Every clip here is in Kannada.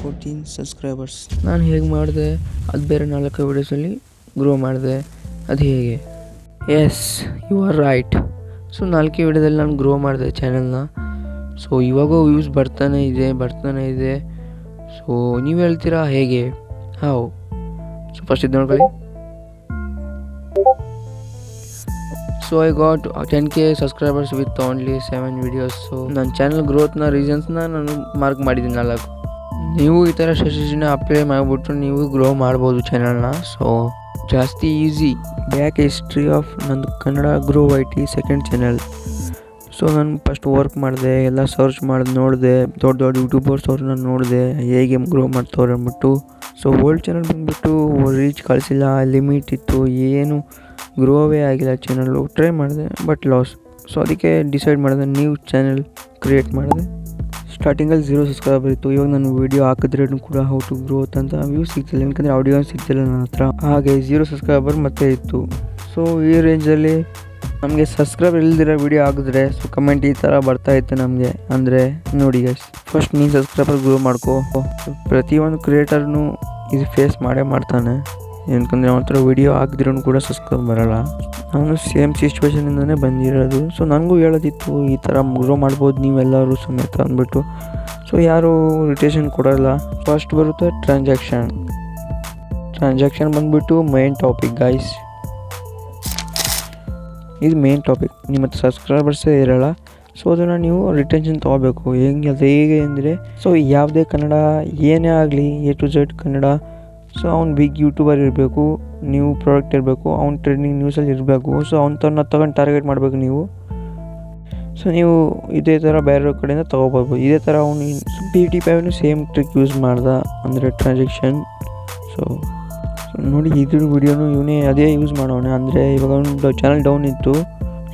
14 ಸಬ್ಸ್ಕ್ರೈಬರ್ಸ್. ನಾನು ಹೇಗೆ ಮಾಡಿದೆ ಅದು ಬೇರೆ 4 ವೀಡಿಯೋಸಲ್ಲಿ ಗ್ರೋ ಮಾಡಿದೆ. ಅದು ಹೇಗೆ? Yes, you are right. So 4 ವೀಡಿಯೋದಲ್ಲಿ ನಾನು ಗ್ರೋ ಮಾಡಿದೆ ಚಾನಲ್ನ. ಸೊ ಇವಾಗೂ ವ್ಯೂಸ್ ಬರ್ತಾನೆ ಇದೆ. ಸೊ ನೀವು ಹೇಳ್ತೀರಾ ಹೇಗೆ, ಹಾವು? ಸೊ ಫಸ್ಟ್ ಇದು ನೋಡ್ಕೊಳ್ಳಿ. So I got 10K subscribers with only 7 videos. So ನನ್ನ ಚಾನಲ್ ಗ್ರೋತ್ನ ರೀಸನ್ಸ್ನ ನಾನು ಮಾರ್ಕ್ ಮಾಡಿದ್ದೀನಿ 4. ನೀವು ಈ ಥರ ಸ್ಟ್ರಾಟಜಿನ ಅಪ್ಲೈ ಮಾಡಿಬಿಟ್ಟು ನೀವು ಗ್ರೋ ಮಾಡ್ಬೋದು ಚಾನಲ್ನ. ಸೊ ಜಾಸ್ತಿ ಈಸಿ. ಬ್ಯಾಕ್ ಹಿಸ್ಟ್ರಿ ಆಫ್ ನಂದು Kannada grow IT second channel. So ನಾನು ಫಸ್ಟ್ ವರ್ಕ್ ಮಾಡಿದೆ, ಎಲ್ಲ ಸರ್ಚ್ ಮಾಡಿ ನೋಡಿದೆ, ದೊಡ್ಡ ಯೂಟ್ಯೂಬರ್ಸ್ ಅವ್ರನ್ನ ನೋಡಿದೆ ಹೇಗೆ ಗ್ರೋ ಮಾಡ್ತವ್ರೆ ಅಂದ್ಬಿಟ್ಟು. ಸೊ ಓಲ್ಡ್ ಚಾನಲ್ ಬಂದುಬಿಟ್ಟು ರೀಚ್ ಕಳಿಸಿಲ್ಲ, ಲಿಮಿಟ್ ಇತ್ತು, ಏನು ಗ್ರೋವೇ ಆಗಿಲ್ಲ ಚಾನಲ್ಲು. ಟ್ರೈ ಮಾಡಿದೆ ಬಟ್ ಲಾಸ್. ಸೊ ಅದಕ್ಕೆ ಡಿಸೈಡ್ ಮಾಡಿದೆ ನ್ಯೂ ಚಾನಲ್ ಕ್ರಿಯೇಟ್ ಮಾಡಿದೆ. ಸ್ಟಾರ್ಟಿಂಗಲ್ಲಿ 0 ಸಬ್ಸ್ಕ್ರೈಬರ್ ಇತ್ತು. ಇವಾಗ ನಾನು ವೀಡಿಯೋ ಹಾಕಿದ್ರೂ ಕೂಡ ಹೌ ಟು ಗ್ರೋತ್ ಅಂತ ವ್ಯೂಸ್ ಸಿಗ್ತಿಲ್ಲ, ಯಾಕಂದರೆ ಆಡಿಯೋ ಸಿಗ್ತಿಲ್ಲ ನನ್ನ ಹತ್ರ. ಹಾಗೆ 0 ಸಬ್ಸ್ಕ್ರೈಬರ್ ಮತ್ತೆ ಇತ್ತು. ಸೊ ಈ ರೇಂಜಲ್ಲಿ ನಮಗೆ ಸಬ್ಸ್ಕ್ರೈಬರ್ ಇಲ್ದಿರೋ ವೀಡಿಯೋ ಹಾಕಿದ್ರೆ ಸೊ ಕಮೆಂಟ್ ಈ ಥರ ಬರ್ತಾಯಿತ್ತು ನಮಗೆ. ಅಂದರೆ ನೋಡಿ ಗೈಸ್, ಫಸ್ಟ್ ನೀನು ಸಬ್ಸ್ಕ್ರೈಬರ್ ಗ್ರೋ ಮಾಡ್ಕೋ. ಪ್ರತಿಯೊಂದು ಕ್ರಿಯೇಟರ್ನು ಇದು ಫೇಸ್ ಮಾಡ್ತಾನೆ. ಏನಕ್ಕಂದರೆ ಅವನ ಹತ್ರ ವೀಡಿಯೋ ಹಾಕಿದ್ರೂ ಕೂಡ ಸಬ್ಸ್ಕ್ರೈಬ್ ಬರೋಲ್ಲ. ನಾನು ಸೇಮ್ ಸಿಚುವೇಷನಿಂದನೇ ಬಂದಿರೋದು. ಸೊ ನನಗೂ ಹೇಳೋದಿತ್ತು ಈ ಥರ ಗ್ರೋ ಮಾಡ್ಬೋದು ನೀವೆಲ್ಲರೂ ಸಮೇತ ಅಂದ್ಬಿಟ್ಟು. ಸೊ ಯಾರೂ ರಿಟೇಷನ್ ಕೊಡೋಲ್ಲ. ಫಸ್ಟ್ ಬರುತ್ತೆ ಟ್ರಾನ್ಸಾಕ್ಷನ್ ಬಂದುಬಿಟ್ಟು ಮೇನ್ ಟಾಪಿಕ್ ಗೈಸ್. ಇದು ಮೇನ್ ಟಾಪಿಕ್. ನಿಮ್ಮ ಹತ್ರ ಸಬ್ಸ್ಕ್ರೈಬರ್ಸೇ ಇರೋಲ್ಲ. ಸೊ ಅದನ್ನು ನೀವು ರಿಟೆನ್ಷನ್ ತೊಗೋಬೇಕು. ಹೇಗೆ ಅಂದರೆ, ಸೊ ಯಾವುದೇ ಕನ್ನಡ ಏನೇ ಆಗಲಿ A to Z Kannada. So ಅವ್ನು ಬಿಗ್ ಯೂಟ್ಯೂಬರ್ ಇರಬೇಕು, ನ್ಯೂ ಪ್ರಾಡಕ್ಟ್ ಇರಬೇಕು, ಅವ್ನು ಟ್ರೆಂಡಿಂಗ್ ನ್ಯೂಸಲ್ಲಿ ಇರಬೇಕು. ಸೊ ಅವ್ನ ತಗೊಂಡು ಟಾರ್ಗೆಟ್ ಮಾಡಬೇಕು ನೀವು. ಸೊ ನೀವು ಇದೇ ಥರ ಬೇರೆ ಕಡೆಯಿಂದ ತೊಗೋಬೋದು. ಇದೇ ಥರ ಅವನು PewDiePie ಸೇಮ್ ಟ್ರಿಕ್ ಯೂಸ್ ಮಾಡ್ದ, ಅಂದರೆ ಟ್ರಾನ್ಸಾಕ್ಷನ್. ಸೊ ನೋಡಿ ಇದ್ರ ವೀಡಿಯೋನು ಇವನೇ ಅದೇ ಯೂಸ್ ಮಾಡೋಣ. ಅಂದರೆ ಇವಾಗ ಅವ್ನು ಚಾನಲ್ ಡೌನ್ ಇತ್ತು.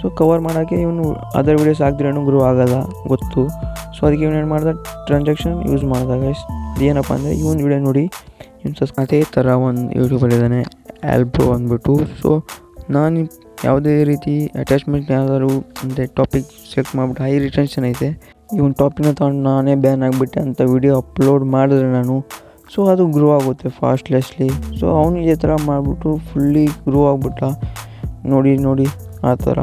ಸೊ ಕವರ್ ಮಾಡೋಕ್ಕೆ ಇವನು ಅದರ್ ವೀಡಿಯೋಸ್ ಹಾಕ್ದಿರೇನು ಗ್ರೋ ಆಗೋಲ್ಲ ಗೊತ್ತು. ಸೊ ಅದಕ್ಕೆ ಇವನು ಏನು ಮಾಡ್ದೆ, ಟ್ರಾನ್ಸಾಕ್ಷನ್ ಯೂಸ್ ಮಾಡ್ದ ಗೈಸ್. ಅದೇನಪ್ಪ ಅಂದರೆ ಇವನು ವೀಡಿಯೋ ನೋಡಿ ಅದೇ ಥರ ಒಂದು ಯೂಟ್ಯೂಬರ್ ಇದ್ದಾನೆ ಆಲ್ಬ್ರೋ ಅಂದ್ಬಿಟ್ಟು. ಸೊ ನಾನು ಯಾವುದೇ ರೀತಿ ಅಟ್ಯಾಚ್ಮೆಂಟ್ ಯಾವ್ದಾದ್ರು ಅಂದರೆ ಟಾಪಿಕ್ ಸೆಲೆಕ್ಟ್ ಮಾಡಿಬಿಟ್ಟು ಹೈ ರಿಟೆನ್ಷನ್ ಐತೆ, ಇವನ್ ಟಾಪಿಕ್ನ ತೊಗೊಂಡು ನಾನೇ ಬ್ಯಾನ್ ಆಗಿಬಿಟ್ಟೆ ಅಂತ ವಿಡಿಯೋ ಅಪ್ಲೋಡ್ ಮಾಡಿದ್ರೆ ನಾನು, ಸೊ ಅದು ಗ್ರೋ ಆಗುತ್ತೆ ಫಾಸ್ಟ್ಲೆಸ್ಲಿ. ಸೊ ಅವನು ಇದೇ ಥರ ಮಾಡಿಬಿಟ್ಟು ಫುಲ್ಲಿ ಗ್ರೋ ಆಗಿಬಿಟ್ಟ ನೋಡಿ ಆ ಥರ.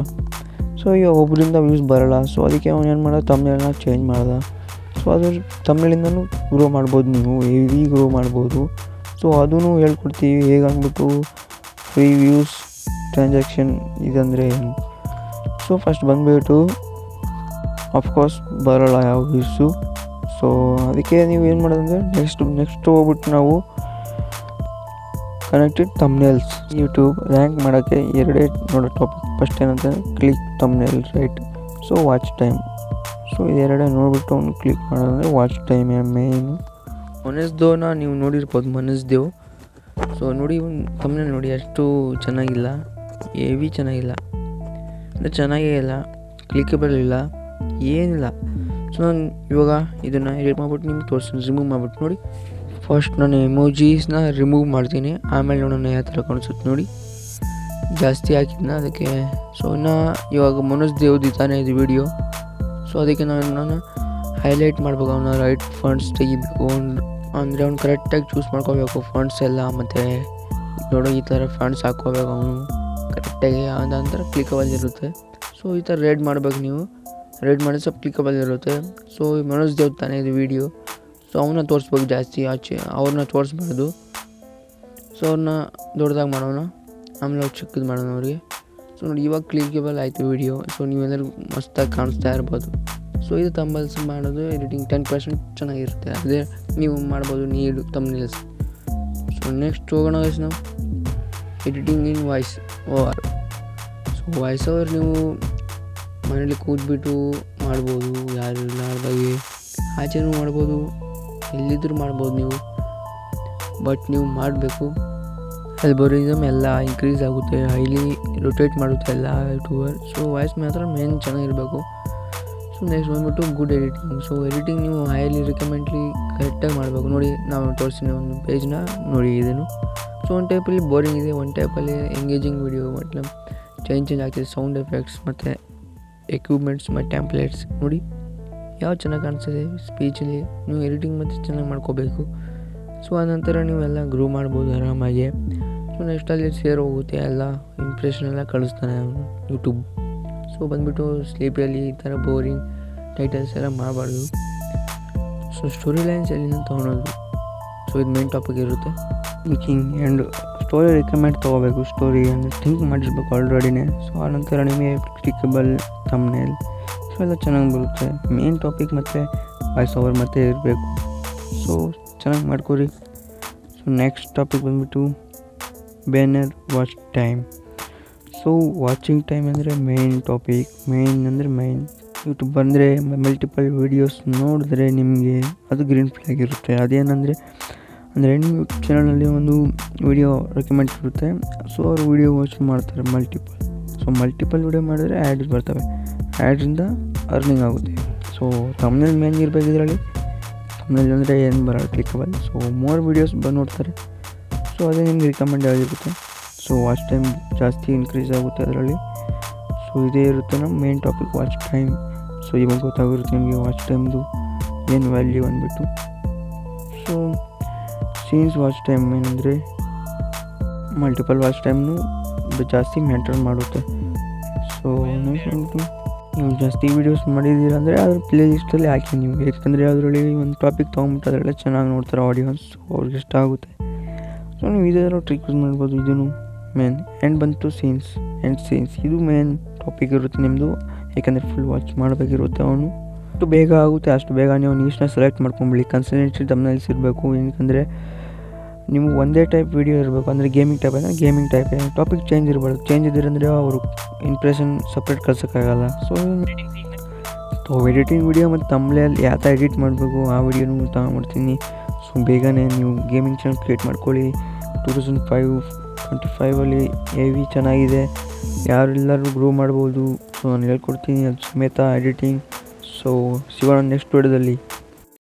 ಸೊ ಈಗ ಒಬ್ಬರಿಂದ ವ್ಯೂಸ್ ಬರೋಲ್ಲ. ಸೊ ಅದಕ್ಕೆ ಅವ್ನು ಏನು ಮಾಡೋದು, ತಮ್ನೇಲ್ನ ಚೇಂಜ್ ಮಾಡ್ದೆ. ಸೊ ಅದು ತಮ್ನೇಲಿಂದನೂ ಗ್ರೋ ಮಾಡ್ಬೋದು, ನೀವು ಹೆವಿ ಗ್ರೋ ಮಾಡ್ಬೋದು. ಸೊ ಅದೂ ಹೇಳ್ಕೊಡ್ತೀವಿ ಹೇಗೆ ಅಂದ್ಬಿಟ್ಟು. ಫ್ರೀ ವ್ಯೂಸ್ ಟ್ರಾನ್ಸಾಕ್ಷನ್ ಇದಂದರೆ ಏನು. ಸೊ ಫಸ್ಟ್ ಬಂದುಬಿಟ್ಟು ಅಫ್ಕೋರ್ಸ್ ಬರೋಲ್ಲ ಯಾವ ವ್ಯೂಸು. ಸೊ ಅದಕ್ಕೆ ನೀವು ಏನು ಮಾಡೋದಂದರೆ ನೆಕ್ಸ್ಟ್ ಹೋಗ್ಬಿಟ್ಟು ನಾವು ಕನೆಕ್ಟೆಡ್ ತಮ್ನೇಲ್ಸ್. ಯೂಟ್ಯೂಬ್ ರ್ಯಾಂಕ್ ಮಾಡೋಕ್ಕೆ 2 ನೋಡೋ ಟಾಪಿಕ್. ಫಸ್ಟ್ ಏನಂತಂದರೆ click thumbnail, right. So watch time. So ಇದೆರಡೇ ನೋಡಿಬಿಟ್ಟು ಅವ್ನು ಕ್ಲಿಕ್ ಮಾಡೋದಂದರೆ ವಾಚ್ ಟೈಮ್ ಮೇಯ್ನು. ಮನಸ್ದೇವ್ನ ನೀವು ನೋಡಿರ್ಬೋದು, ಮನಸ್ದೇವ್. ಸೊ ನೋಡಿ ತಮ್ನೇಲ್ ನೋಡಿ, ಅಷ್ಟು ಚೆನ್ನಾಗಿಲ್ಲ, ಹೆವಿ ಚೆನ್ನಾಗಿಲ್ಲ, ಅಂದರೆ ಚೆನ್ನಾಗೇ ಇಲ್ಲ, ಕ್ಲಿಕಬಲ್ ಇಲ್ಲ, ಏನಿಲ್ಲ. ಸೊ ನಾನು ಇವಾಗ ಇದನ್ನು ಎಡಿಟ್ ಮಾಡಿಬಿಟ್ಟು ನಿಮ್ಗೆ ತೋರಿಸ್ತೀನಿ, ರಿಮೂವ್ ಮಾಡಿಬಿಟ್ಟು ನೋಡಿ. ಫಸ್ಟ್ ನಾನು ಎಮೋಜೀಸ್ನ ರಿಮೂವ್ ಮಾಡ್ತೀನಿ, ಆಮೇಲೆ ನೋಡೋಣ ಯಾವ ಥರ ಕಾಣಿಸುತ್ತೆ ನೋಡಿ. ಜಾಸ್ತಿ ಹಾಕಿದ್ನ ಅದಕ್ಕೆ. ಸೊ ಇವಾಗ ಮನಸ್ದೇವ್ದು ತಾನೇ ಇದು ವಿಡಿಯೋ. ಸೊ ಅದಕ್ಕೆ ನಾನು ಹೈಲೈಟ್ ಮಾಡ್ಬೇಕು, ಅವನ್ನ ರೈಟ್ ಫಂಡ್ಸ್ ತೆಗಿಬೇಕು. ಅಂದರೆ ಅವ್ನು ಕರೆಕ್ಟಾಗಿ ಚೂಸ್ ಮಾಡ್ಕೋಬೇಕು ಫಂಡ್ಸ್ ಎಲ್ಲ. ಮತ್ತು ನೋಡೋ ಈ ಥರ ಫಂಡ್ಸ್ ಹಾಕ್ಕೋಬೇಕು ಅವನು ಕರೆಕ್ಟಾಗಿ, ಅದಂತರ ಕ್ಲಿಕಬಲ್ ಇರುತ್ತೆ. ಸೊ ಈ ಥರ ರೆಡ್ ಮಾಡ್ಬೇಕು ನೀವು. ರೆಡ್ ಮಾಡಿ ಸ್ವಲ್ಪ ಕ್ಲಿಕಬಲ್ ಇರುತ್ತೆ. ಸೊ ಮನೋಜ್ದೇವ್ ತಾನೇ ಇದು ವೀಡಿಯೋ. ಸೊ ಅವನ್ನ ತೋರಿಸ್ಬೇಕು ಜಾಸ್ತಿ, ಅವ್ರನ್ನ ತೋರಿಸ್ಬಾರ್ದು. ಸೊ ಅವ್ರನ್ನ ದೊಡ್ಡದಾಗಿ ಮಾಡೋಣ, ಆಮೇಲೆ ಅವ್ರು ಚಿಕ್ಕದು ಮಾಡೋಣ ಅವ್ರಿಗೆ. ಸೊ ನೋಡಿ ಇವಾಗ ಕ್ಲಿಕಬಲ್ ಆಯಿತು ವೀಡಿಯೋ. ಸೊ ನೀವೆಲ್ಲರೂ ಮಸ್ತಾಗಿ ಕಾಣಿಸ್ತಾ ಇರ್ಬೋದು. ಸೊ ಇದು ತಂಬಲ್ಸ್ ಮಾಡೋದು ಎಡಿಟಿಂಗ್ 10% ಚೆನ್ನಾಗಿರುತ್ತೆ. ಅದೇ ನೀವು ಮಾಡ್ಬೋದು ನೀಡು ತಮ್ನೇಲ್ಸ್. ಸೊ ನೆಕ್ಸ್ಟ್ ಹೋಗೋಣ ನಾವು editing in voice over. So voice over ನೀವು ಮನೇಲಿ ಕೂತ್ಬಿಟ್ಟು ಮಾಡ್ಬೋದು, ಯಾರು ಇಲ್ಲಾರ್ದಾಗೆ ಆಚೆನೂ ಮಾಡ್ಬೋದು, ಎಲ್ಲಿದ್ದರೂ ಮಾಡ್ಬೋದು ನೀವು. ಬಟ್ ನೀವು ಮಾಡಬೇಕು, ಆಲ್ಗೋರಿದಮ್ ಎಲ್ಲ ಇನ್ಕ್ರೀಸ್ ಆಗುತ್ತೆ, ಹೈಲಿ ರೊಟೇಟ್ ಮಾಡುತ್ತೆ ಎಲ್ಲ ಯೂಟ್ಯೂಬರ್. ಸೊ ವಾಯ್ಸ್ ಮಾತ್ರ ಮೇನ್ ಚೆನ್ನಾಗಿರಬೇಕು. ಸೊ ನೆಕ್ಸ್ಟ್ ಬಂದ್ಬಿಟ್ಟು ಗುಡ್ ಎಡಿಟಿಂಗ್. ಸೊ ಎಡಿಟಿಂಗ್ ನೀವು ಹೈಲಿ ರಿಕಮೆಂಡ್ಲಿ ಕರೆಕ್ಟಾಗಿ ಮಾಡಬೇಕು. ನೋಡಿ ನಾವು ತೋರಿಸ್ತೀನಿ ಒಂದು ಪೇಜ್ನ ನೋಡಿ. ಇದನ್ನು ಸೊ ಒಂದು ಟೈಪಲ್ಲಿ ಬೋರಿಂಗ್ ಇದೆ, ಒಂದು ಟೈಪಲ್ಲಿ ಎಂಗೇಜಿಂಗ್ ವಿಡಿಯೋ. ಮಟ್ಲ ಚೇಂಜ್ ಆಗ್ತಿದೆ, ಸೌಂಡ್ ಎಫೆಕ್ಟ್ಸ್ ಮತ್ತು ಎಕ್ವಿಪ್ಮೆಂಟ್ಸ್ ಮತ್ತು ಟ್ಯಾಂಪ್ಲೇಟ್ಸ್ ನೋಡಿ ಯಾವ ಚೆನ್ನಾಗಿ ಕಾಣಿಸ್ತದೆ ಸ್ಪೀಚಲ್ಲಿ ನೀವು ಎಡಿಟಿಂಗ್ ಮತ್ತು ಚೆನ್ನಾಗಿ ಮಾಡ್ಕೋಬೇಕು. ಸೊ ಆನಂತರ ನೀವೆಲ್ಲ ಗ್ರೂ ಮಾಡ್ಬೋದು ಆರಾಮಾಗಿ. ಸೊ ನೆಕ್ಸ್ಟ್ ಅಲ್ಲಿ ಸೇರ್ ಹೋಗುತ್ತೆ ಎಲ್ಲ ಇಂಪ್ರೆಷನ್ ಎಲ್ಲ ಕಳಿಸ್ತಾನೆ ಅವನು ಯೂಟ್ಯೂಬ್. ಸೊ ಬಂದುಬಿಟ್ಟು ಸ್ಲೀಪಿಯಲ್ಲಿ ಈ ಥರ ಬೋರಿಂಗ್ ಟೈಟಲ್ಸ್ ಎಲ್ಲ ಮಾಡಬಾರ್ದು. ಸೊ ಸ್ಟೋರಿ ಲೈನ್ಸ್ ಎಲ್ಲಿಂದ ತೊಗೊಳೋದು. ಸೊ ಇದು ಮೇನ್ ಟಾಪಿಕ್ ಇರುತ್ತೆ. ಥಿಂಕಿಂಗ್ ಆ್ಯಂಡ್ ಸ್ಟೋರಿ ರಿಕಮೆಂಡ್ ತೊಗೋಬೇಕು. ಸ್ಟೋರಿ ಅಂದರೆ ಥಿಂಕ್ ಮಾಡಿರ್ಬೇಕು ಆಲ್ರೆಡಿನೇ. ಸೊ ಆನಂತರ ನಿಮಗೆ ಕ್ಲಿಕಬಲ್ ಥಂಬ್ನೇಲ್ ಸೊ ಎಲ್ಲ ಚೆನ್ನಾಗಿ ಬರುತ್ತೆ. ಮೇನ್ ಟಾಪಿಕ್ ಮತ್ತು ವಾಯ್ಸ್ ಓವರ್ ಮತ್ತೆ ಇರಬೇಕು. ಸೊ ಚೆನ್ನಾಗಿ ಮಾಡ್ಕೊರಿ. ಸೊ ನೆಕ್ಸ್ಟ್ ಟಾಪಿಕ್ ಬಂದುಬಿಟ್ಟು banner watch time. So watching time ಅಂದರೆ ಮೇನ್ ಟಾಪಿಕ್. ಮೇನ್ ಯೂಟ್ಯೂಬ್ ಅಂದರೆ ಮಲ್ಟಿಪಲ್ ವೀಡಿಯೋಸ್ ನೋಡಿದ್ರೆ ನಿಮಗೆ ಅದು ಗ್ರೀನ್ ಫ್ಲ್ಯಾಗ್ ಇರುತ್ತೆ. ಅದೇನಂದರೆ ನಿಮ್ಮ ಯೂಟ್ಯೂಬ್ ಚಾನಲಲ್ಲಿ ಒಂದು ವೀಡಿಯೋ ರೆಕಮೆಂಡ್ ಇರುತ್ತೆ. ಸೊ ಅವರು ವೀಡಿಯೋ ವಾಚ್ ಮಾಡ್ತಾರೆ ಮಲ್ಟಿಪಲ್ ವೀಡಿಯೋ ಮಾಡಿದ್ರೆ ಆ್ಯಡ್ಸ್ ಬರ್ತವೆ. ಆ್ಯಡ್ಸಿಂದ ಅರ್ನಿಂಗ್ ಆಗುತ್ತೆ. ಸೊ ತಮ್ಮನೇಲಿ ಮೇನ್ ಇರಬೇಕು ಇದರಲ್ಲಿ. ತಮ್ಮನೇಲಿ ಅಂದರೆ ಏನು ಬರೋಲ್ಲ ಕ್ಲಿಕಬಲ್. ಸೊ ಮೋರ್ ವೀಡಿಯೋಸ್ ನೋಡ್ತಾರೆ. ಸೊ ಅದೇ ನಿಮ್ಗೆ ರಿಕಮೆಂಡ್ ಆಗಿರುತ್ತೆ. ಸೊ ವಾಚ್ ಟೈಮ್ ಜಾಸ್ತಿ ಇನ್ಕ್ರೀಸ್ ಆಗುತ್ತೆ ಅದರಲ್ಲಿ. ಸೊ ಇದೇ ಇರುತ್ತೆ ನಮ್ಮ main topic watch time. So ಇವಾಗ ಗೊತ್ತಾಗಿರುತ್ತೆ ನಿಮಗೆ ವಾಚ್ ಟೈಮ್ದು ಏನು ವ್ಯಾಲ್ಯೂ ಅಂದ್ಬಿಟ್ಟು. ಸೊ ಸೀನ್ಸ್ ವಾಚ್ ಟೈಮ್ ಏನಂದರೆ ಮಲ್ಟಿಪಲ್ ವಾಚ್ ಟೈಮ್ನು ಜಾಸ್ತಿ ಮೇಂಟೈನ್ ಮಾಡುತ್ತೆ. ಸೊ ನೀವು ಜಾಸ್ತಿ ವೀಡಿಯೋಸ್ ಮಾಡಿದ್ದೀರ ಅಂದರೆ ಅದ್ರ ಪ್ಲೇ ಲಿಸ್ಟಲ್ಲಿ ಹಾಕಿ ನೀವು. ಯಾಕಂದರೆ ಅದರಲ್ಲಿ ಒಂದು ಟಾಪಿಕ್ ತೊಗೊಂಬಿಟ್ಟು ಅದರಲ್ಲೇ ಚೆನ್ನಾಗಿ ನೋಡ್ತಾರೆ ಆಡಿಯನ್ಸ್. ಸೊ ಅವ್ರಿಗೆ ಇಷ್ಟ ಆಗುತ್ತೆ. ಸೊ ನೀವು ಇದೆಲ್ಲ ಟ್ರಿಕ್ ಯೂಸ್ ಮಾಡ್ಬೋದು. ಇದೂ ಮೇನ್. ಆ್ಯಂಡ್ ಬಂತು ಸೀನ್ಸ್ ಇದು ಮೇನ್ ಟಾಪಿಕ್ ಇರುತ್ತೆ ನಿಮ್ಮದು. ಯಾಕಂದರೆ ಫುಲ್ ವಾಚ್ ಮಾಡಬೇಕಿರುತ್ತೆ ಅವನು. ಅಷ್ಟು ಬೇಗ ಆಗುತ್ತೆ ಅಷ್ಟು ಬೇಗ ನೀವು ನೀಟ್ನ ಸೆಲೆಕ್ಟ್ ಮಾಡ್ಕೊಂಬಿಡಿ. ಕನ್ಸಿಸ್ಟೆನ್ಸಿ ತಮ್ಮನೇಲಿ ಇರಬೇಕು. ಏನಕ್ಕಂದರೆ ನಿಮ್ಗೆ ಒಂದೇ ಟೈಪ್ ವೀಡಿಯೋ ಇರಬೇಕು. ಅಂದರೆ ಗೇಮಿಂಗ್ ಟೈಪ್ ಅಂದರೆ ಗೇಮಿಂಗ್ ಟೈಪ್ ಟಾಪಿಕ್ ಚೇಂಜ್ ಇರಬಾರ್ದು. ಚೇಂಜ್ ಇದ್ದಿರಂದರೆ ಅವರು ಇಂಪ್ರೆಷನ್ ಸಪ್ರೇಟ್ ಕಳ್ಸೋಕ್ಕಾಗಲ್ಲ. ಸೊ ಎಡಿಟಿಂಗ್ ವೀಡಿಯೋ ಮತ್ತು ತಮ್ಮನೇಲಿ ಯಾವ ಥರ ಎಡಿಟ್ ಮಾಡಬೇಕು ಆ ವೀಡಿಯೋನು ತಗೊಂಡ್ಬಿಡ್ತೀನಿ. ಸೊ ಬೇಗನೆ ನೀವು ಗೇಮಿಂಗ್ ಚಾನಲ್ ಕ್ರಿಯೇಟ್ ಮಾಡ್ಕೊಳ್ಳಿ. 2025 ಹೆವಿ ಚೆನ್ನಾಗಿದೆ. ಯಾರೆಲ್ಲರೂ ಗ್ರೋ ಮಾಡ್ಬೋದು. ಸೊ ನಾನು ಹೇಳ್ಕೊಡ್ತೀನಿ ಅದು ಸಮೇತ ಎಡಿಟಿಂಗ್. ಸೊ ಸಿಗೋಣ ನೆಕ್ಸ್ಟ್ ವಿಡಿಯೋದಲ್ಲಿ.